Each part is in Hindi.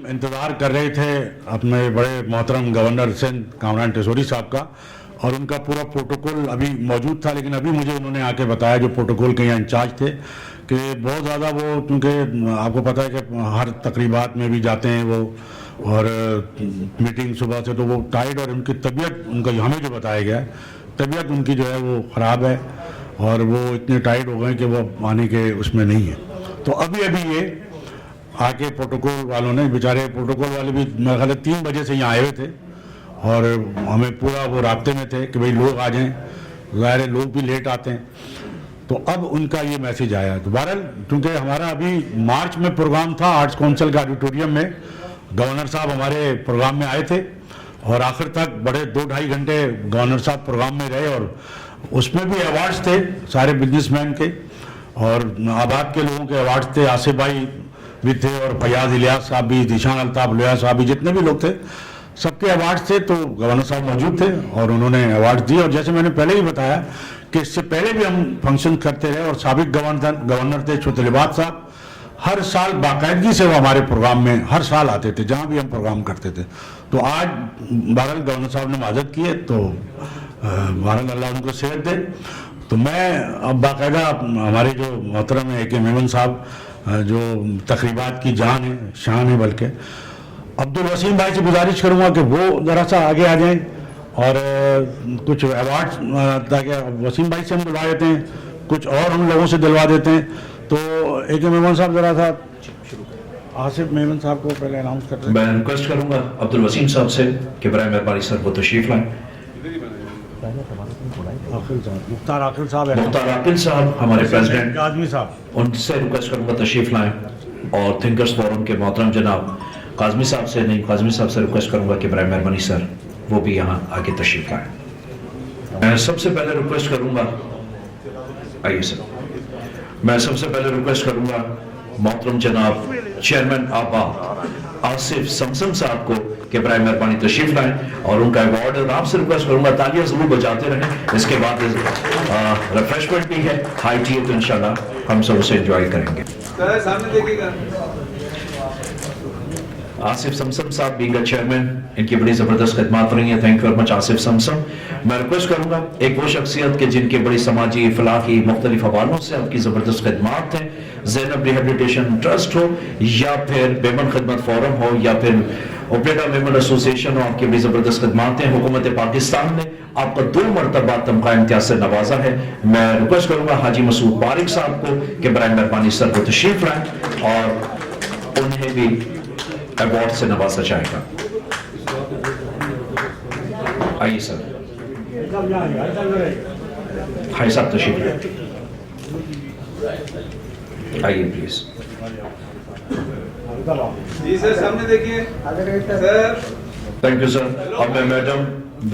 इंतज़ार कर रहे थे अपने बड़े मोहतरम गवर्नर हुसैन कामरान टेसोरी साहब का, और उनका पूरा प्रोटोकॉल अभी मौजूद था, लेकिन अभी मुझे उन्होंने आके बताया, जो प्रोटोकॉल के यहाँ इंचार्ज थे, कि बहुत ज़्यादा वो, क्योंकि आपको पता है कि हर तकरीबात में भी जाते हैं वो, और मीटिंग सुबह से, तो वो टाइड, और उनकी तबीयत, उनका हमें जो बताया गया है, तबीयत उनकी जो है वो ख़राब है, और वो इतने टाइड हो गए कि वो आने के उसमें नहीं है। तो अभी ये आके प्रोटोकॉल वालों ने, बेचारे प्रोटोकॉल वाले भी मेरे ख्याल 3 बजे से यहाँ आए हुए थे, और हमें पूरा वो राब्ते में थे कि भाई लोग आ जाएं, ज़ाहिर है लोग भी लेट आते हैं। तो अब उनका ये मैसेज आया। तो बहरहाल, क्योंकि हमारा अभी मार्च में प्रोग्राम था आर्ट्स काउंसिल के ऑडिटोरियम में, गवर्नर साहब हमारे प्रोग्राम में आए थे, और आखिर तक बड़े 2-2.5 घंटे गवर्नर साहब प्रोग्राम में रहे, और उसमें भी अवार्ड्स थे सारे बिजनेसमैन के, और आबाद के लोगों के अवार्ड्स थे, आसिफ भाई भी थे, और फयाज इलियास साहब भी, दिशान अल्ताफ लोया साहब भी, जितने भी लोग थे सबके अवार्ड्स थे। तो गवर्नर साहब मौजूद थे और उन्होंने अवार्ड दिए, और जैसे मैंने पहले ही बताया कि इससे पहले भी हम फंक्शन करते रहे, और साबिक गवर्नर थे छोटे साहब, हर साल बाकायदगी से वो हमारे प्रोग्राम में हर साल आते थे, जहाँ भी हम प्रोग्राम करते थे। तो आज बहरहाल गवर्नर साहब ने माजत की है, तो बहरहाल अल्लाह उनको सेहत दे। तो मैं अब बाकायदा हमारे जो मोहतरम है AK मेमन साहब, जो तकरीबात की जान है, शान है, बल्कि अब्दुल वसीम भाई से गुजारिश करूँगा कि वो ज़रा सा आगे आ जाएं, और कुछ अवार्ड्स, ताकि वसीम भाई से हम दिलवा देते हैं, कुछ और हम लोगों से दिलवा देते हैं। तो AK मेमन साहब ज़रा सा, आसिफ मेमन साहब को पहले अनाउंस करते हैं। मैं रिक्वेस्ट करूंगा अब्दुल वसीम साहब से कि बराए मेहरबानी सर वो तशरीफ लाएं। मुख्तार आकिल साहब हमारे प्रेसिडेंट काज़मी साहब, उनसे रिक्वेस्ट करूंगा तशरीफ लाएं, और थिंकर्स फोरम के मोहतरम जनाब काज़मी साहब से रिक्वेस्ट करूंगा कि बराए मेहरबानी सर वो भी यहाँ आके तशरीफ लाएं। मैं सबसे पहले रिक्वेस्ट करूंगा, आइए सर, मैं सबसे पहले रिक्वेस्ट करूंगा मोहतरम जनाब चेयरमैन आबा आसिफ समसम साहब को कि बराए मेहरबानी तशरीफ लाएं, और उनका अवार्ड, और आपसे रिक्वेस्ट करूंगा तालियां जरूर बजाते रहें। इसके बाद रिफ्रेशमेंट भी है, हाई टी है, तो इंशाल्लाह हम सब उसे एंजॉय करेंगे। सामने देखिएगा। आसिफ समसम साहब बीइंग चेयरमैन, इनकी बड़ी जबरदस्त खिदमत रही है, thank you very much Asif Samsam. मैं रिक्वेस्ट करूंगा एक वो शख्सियत के जिनके बड़ी समाजी फलाही मुख्तलिफ हवालों से आपकी जबरदस्त खिदमत है, ज़ैनब रिहेबिलिटेशन ट्रस्ट हो, या फिर मेमन खिदमत फोरम हो, या फिर ओपेटा मेमन एसोसिएशन हो, आपकी बड़ी जबरदस्त खिदमत है। हुकूमत पाकिस्तान ने आपका 2 मरतबा तमगा इम्तियाज से नवाजा है। मैं रिक्वेस्ट करूंगा हाजी मसूद बारिक साहब को कि बराए मेहरबानी सर को तशरीफ लाएं, और उन्हें भी अवार्ड से नवाजा जाएगा। आइए सर, हाय साहब तशरीफ लाएं, आइए प्लीज। जी सर, सामने देखिए सर। Thank you sir. और मैं मैडम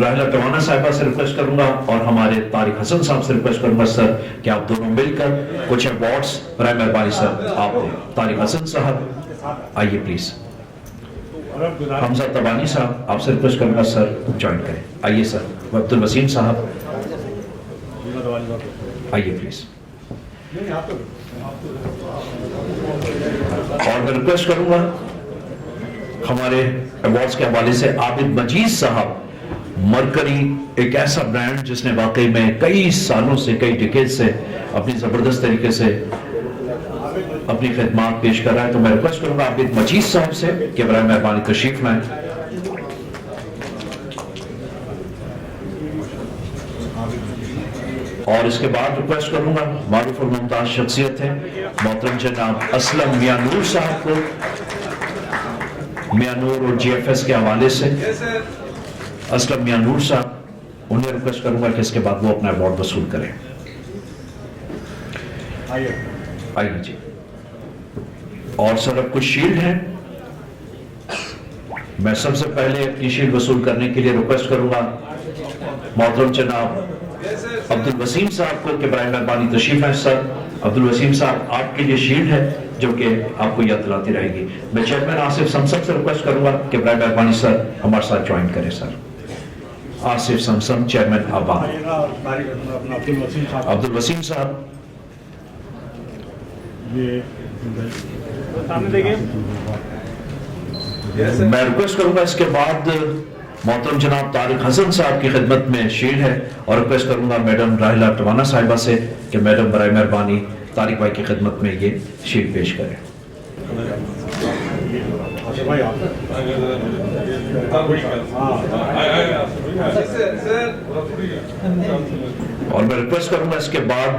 राहिला टवाना साहिबा से रिक्वेस्ट करूंगा, और हमारे तारिक हसन साहब से रिक्वेस्ट करूंगा सर कि आप दोनों मिलकर कुछ अवार्ड्स बराए मेहरबानी सर आप दें। तारिक हसन साहब आइए प्लीज। हमजा तबानी साहब आपसे रिक्वेस्ट करूंगा सर ज्वाइन करें, आइए सर। अब्दुल वसीम साहब आइए प्लीज। और मैं रिक्वेस्ट करूंगा हमारे अवार्ड्स के हवाले से आबिद मजीद साहब, मरकरी एक ऐसा ब्रांड जिसने वाकई में कई सालों से, कई डिकेड से अपनी जबरदस्त तरीके से अपनी खिदमत पेश कर रहा है। तो मैं रिक्वेस्ट करूंगा आबिद मजीद साहब से कि बराए मेहरबानी तशरीफ लाएं। और इसके बाद रिक्वेस्ट करूंगा मारूफ और मुमताज शख्सियत है मोहतरम जनाब असलम मियां नूर साहब को, मियां नूर और GFS के हवाले से असलम मियां नूर साहब, उन्हें रिक्वेस्ट करूंगा कि इसके बाद वो अपना अवार्ड वसूल करें। आइए जी। और सर अब कुछ शील्ड है, मैं सबसे पहले अपनी शील्ड वसूल करने के लिए रिक्वेस्ट करूंगा मोहतरम जनाब अब्दुल वसीम साहब को कि बराए मेहरबानी तशरीफ लाएं। सर अब्दुल वसीम साहब आपके लिए शील्ड है जो कि आपको याद दिलाती रहेगी। मैं चेयरमैन आसिफ समसम से रिक्वेस्ट करूंगा कि बराए मेहरबानी सर हमारे साथ ज्वाइन करें। सर आसिफ समसम चेयरमैन आबा। अब्दुल वसीम साहब ये सामने देखिए। Yes, sir. मैं रिक्वेस्ट करूंगा इसके बाद मोहतरम जनाब तारिक हसन साहब की खिदमत में शील्ड है और रिक्वेस्ट करूंगा मैडम राहिला टवाना साहिबा से कि मैडम बराए मेहरबानी तारिक भाई की खिदमत में ये शील्ड पेश करें। सर और मैं रिक्वेस्ट करूंगा इसके बाद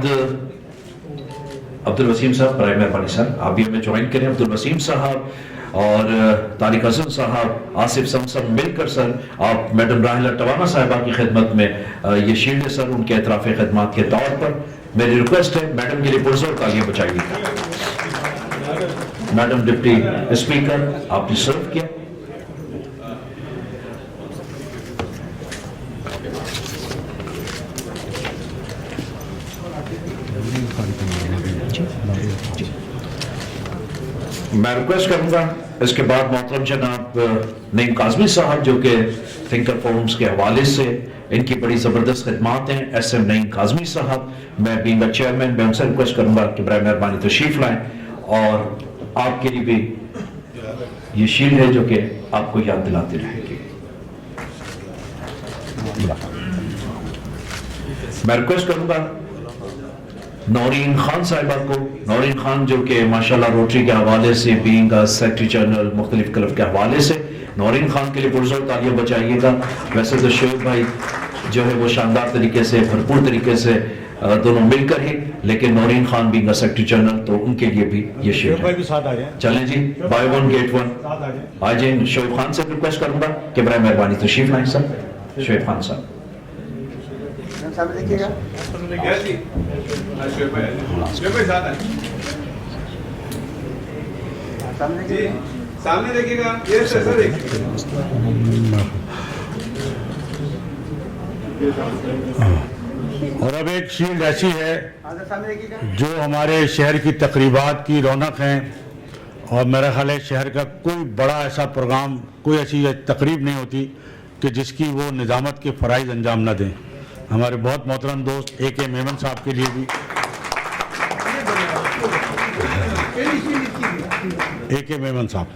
अब्दुल वसीम साहब बराए मेहरबानी सर आप भी हमें ज्वाइन करें। अब्दुल वसीम साहब और तारिक हसन साहब आसिफ समसम मिलकर सर आप मैडम राहिला टवाना साहिबा की खिदमत में ये शील्ड है सर उनके एतराफ़ खिदमत के तौर पर। मेरी रिक्वेस्ट है मैडम के लिए पुरजोर तालियां बजाइएगा। मैडम डिप्टी स्पीकर आपने सर्व किया। मैं रिक्वेस्ट करूंगा इसके बाद मोहतरम जनाब नईम काज़मी साहब जो कि थिंकर फोरम्स के हवाले से इनकी बड़ी ज़बरदस्त खिदमात हैं SM नईम काज़मी साहब मैं बीइंग अ चेयरमैन मैं उनसे रिक्वेस्ट करूंगा कि बराए मेहरबानी तशरीफ लाएं और आपके लिए भी ये शील्ड है जो कि आपको याद दिलाती रहेगी। मैं रिक्वेस्ट करूंगा नौरीन खान साहिबा को। नौरीन खान जो कि माशाल्लाह रोटरी के हवाले से बीइंग सेक्रेटरी जनरल मुख्तलिफ क्लब के हवाले से नौरीन खान के लिए पुरजोर तालियां बजाइएगा। वैसे तो शोएब भाई जो है वो शानदार तरीके से भरपूर तरीके से दोनों मिलकर ही, लेकिन Naureen Khan being secretary general तो उनके लिए भी ये शील्ड है। चलें जी बाय वन गेट वन आ जाए। शोएब खान से रिक्वेस्ट करूंगा कि बराए मेहरबानी तशरीफ लाएं सर। शोएब खान साहब देखिएगा जी शोएब भाई साथ आए जी सामने देखिएगा। ये सर और अब एक शील्ड ऐसी है जो हमारे शहर की तकरीबात की रौनक है और मेरा ख्याल है शहर का कोई बड़ा ऐसा प्रोग्राम कोई ऐसी तकरीब नहीं होती कि जिसकी वो निज़ामत के फ़राइज़ अंजाम न दें। हमारे बहुत मोहतरम दोस्त AK मेमन साहब के लिए भी AK मेमन साहब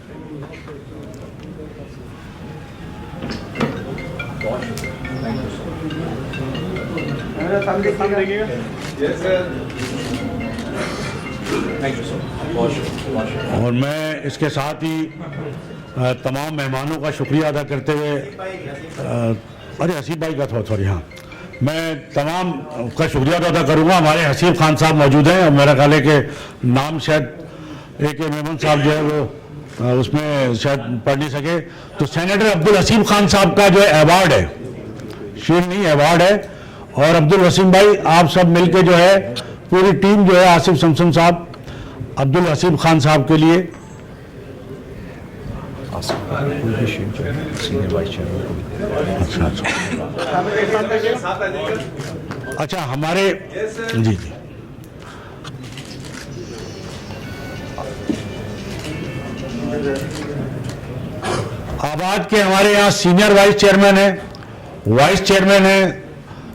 और मैं इसके साथ ही तमाम मेहमानों का शुक्रिया अदा करते हुए अरे हसीब भाई का था सॉरी हाँ मैं तमाम का शुक्रिया अदा करूंगा। हमारे हसीब खान साहब मौजूद हैं और मेरा ख्याल है कि नाम शायद AK मेमन साहब जो है वो उसमें शायद पढ़ नहीं सके तो सेनेटर अब्दुल हसीब खान साहब का जो है अवार्ड है शील्ड नहीं अवार्ड है। और अब्दुल वसीम भाई आप सब मिलके जो है पूरी टीम जो है आसिफ समसम साहब अब्दुल हसीब खान साहब के लिए अच्छा हमारे जी जी आबाद के हमारे यहाँ सीनियर वाइस चेयरमैन है वाइस चेयरमैन है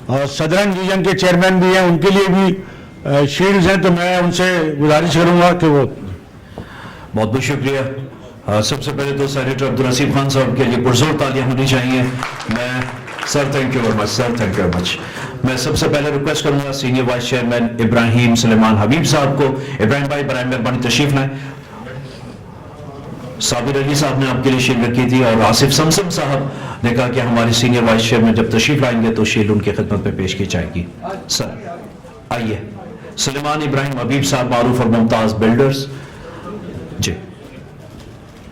और सदरन रीजन के चेयरमैन भी हैं उनके लिए भी शील्ड्स हैं तो मैं उनसे गुजारिश करूंगा कि वो बहुत बहुत शुक्रिया। सबसे पहले तो सेनेटर अब्दुल हसीब खान साहब के लिए पुरजोर तालियां होनी चाहिए। मैं sir thank you very much sir thank you very much. मैं सबसे पहले रिक्वेस्ट करूंगा senior vice chairman Ibrahim Suleman Habib साहब को। इब्राहिम भाई बराए मेहरबानी तशरीफ लाएं। साबिर अली साहब ने आपके लिए शील्ड रखी थी और आसिफ समसम साहब ने कहा कि हमारे सीनियर वाइस चेयरमैन जब तशरीफ लाएंगे तो शील्ड उनकी खिदमत में पेश की जाएगी। सर आइए सुलेमान इब्राहिम हबीब साहब मारूफ और मुमताज बिल्डर्स जी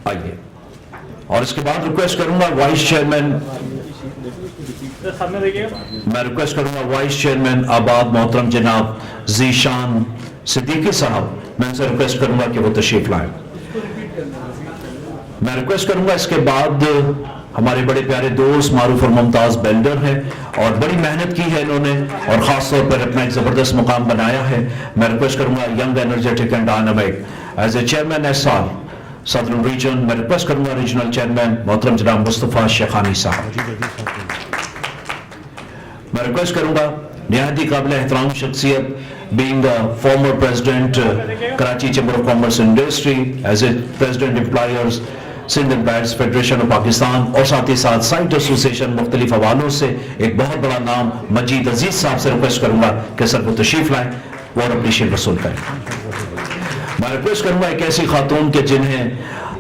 आइए। और इसके बाद रिक्वेस्ट करूंगा वाइस चेयरमैन मैं रिक्वेस्ट करूंगा वाइस चेयरमैन आबाद मोहतरम जनाब जीशान सिद्दीकी साहब मैं उनसे रिक्वेस्ट करूंगा कि वो तशरीफ लाएं। मैं रिक्वेस्ट करूंगा इसके बाद हमारे बड़े प्यारे दोस्त मारूफ और मुमताज बिल्डर हैं और बड़ी मेहनत की है इन्होंने और खास तौर पर अपना एक जबरदस्त मुकाम बनाया है। मैं रिक्वेस्ट करूंगा young energetic and dynamic as a chairman SR southern region मैं रिक्वेस्ट करूंगा रीजनल चेयरमैन मोहतरम जनाब मुस्तफा शेखानी साहब। मैं रिक्वेस्ट करूंगा निहायती काबिल एहतराम शख्सियत being former president Karachi chamber of commerce industry as a president employers Sindh empires federation of Pakistan और साथ ही साथ साइट एसोसिएशन मुख्तलिफ हवालों से एक बहुत बड़ा नाम मजीद अजीज साहब से रिक्वेस्ट करूंगा कि सर वो तशरीफ लाएं और अपनी शील्ड वसूल करें। मैं रिक्वेस्ट करूंगा एक ऐसी खातून के जिन्हें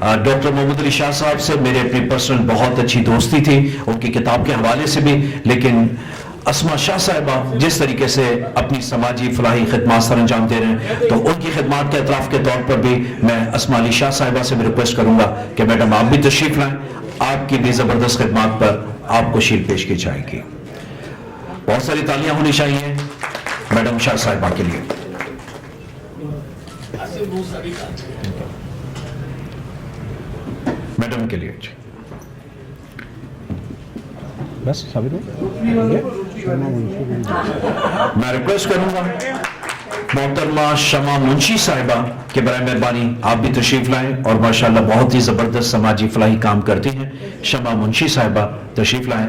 डॉक्टर मोहम्मद अली शाह साहब से मेरे अपनी पर्सनल बहुत अच्छी दोस्ती थी, उनकी किताब के हवाले से भी, लेकिन अस्मा शाह साहिबा जिस तरीके से अपनी समाजी फलाही खिदमात सर अंजाम दे रहे हैं, तो उनकी खिदमात के एतराफ़ के तौर पर भी मैं अस्मा अली शाह साहिबा से भी रिक्वेस्ट करूंगा कि मैडम आप भी तशरीफ लाएं, आपकी भी ज़बरदस्त खिदमात पर आपको शील्ड पेश की जाएगी। बहुत सारी तालियां होनी चाहिए मैडम शाह साहिबा के लिए। मैडम के लिए बस साबित मैं रिक्वेस्ट करूंगा मोहतरमा शमा मुंशी साहिबा के बराए मेहरबानी आप भी तशरीफ लाएं और माशाल्लाह बहुत ही जबरदस्त समाजी फलाही काम करती हैं। शमा मुंशी साहिबा तशरीफ लाएं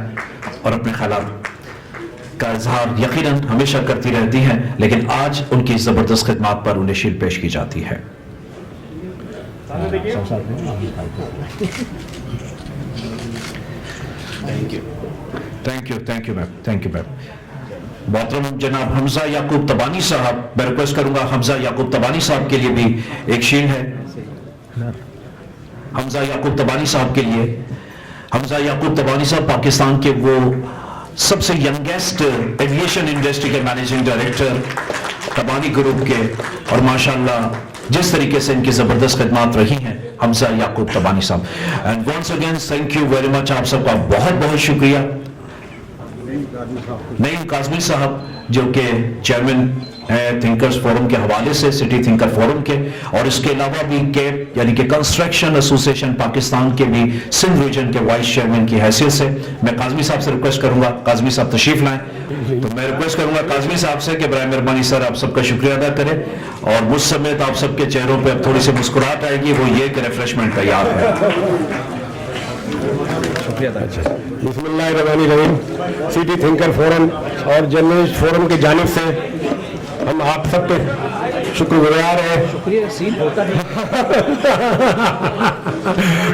और अपने ख्यालात का इजहार यकीनन हमेशा करती रहती हैं, लेकिन आज उनकी जबरदस्त खिदमात पर उन्हें शील्ड पेश की जाती है। Thank you ma'am. मोहतरम जनाब हमजा याकूब तबानी साहब, मैं रिक्वेस्ट करूंगा हमजा याकूब तबानी साहब के लिए भी एक शील्ड है। हमजा याकूब तबानी साहब के लिए, हमजा याकूब तबानी साहब पाकिस्तान के वो सबसे यंगेस्ट एविएशन इंडस्ट्री के मैनेजिंग डायरेक्टर तबानी ग्रुप के, और माशाल्लाह जिस तरीके से इनकी जबरदस्त खिदमात रही हैं हमजा याकूब तबानी साहब। And once again thank you very much, आप सबका बहुत बहुत शुक्रिया। नईम काजमी साहब जो कि चेयरमैन है थिंकर्स फोरम के हवाले से, सिटी थिंकर फोरम के, और इसके अलावा भी केप यानी कि कंस्ट्रक्शन एसोसिएशन पाकिस्तान के भी सिंध रीजन के वाइस चेयरमैन की हैसियत से मैं काजमी साहब से रिक्वेस्ट करूंगा, काजमी साहब तशरीफ लाएं। तो मैं रिक्वेस्ट करूंगा काजमी साहब से कि बराए मेहरबानी सर आप सबका शुक्रिया अदा करें, और मुझ समेत आप सबके चेहरों पर अब थोड़ी सी मुस्कुराहट आएगी, वो ये कि रिफ्रेशमेंट तैयार है। बिस्मिल्लाहिर्रहमानिर्रहीम। सिटी थिंकर फोरम और जर्नलिस्ट फोरम की जानिब से हम आप सबके शुक्रगुजार हैं।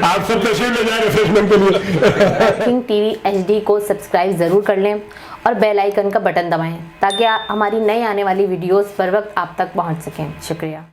आप सब तशरीफ ले जाए रिफ्रेशमेंट के लिए। किंग टीवी HD को सब्सक्राइब ज़रूर कर लें और बेल आइकन का बटन दबाएं ताकि हमारी नई आने वाली वीडियोस बर वक्त आप तक पहुंच सकें। शुक्रिया।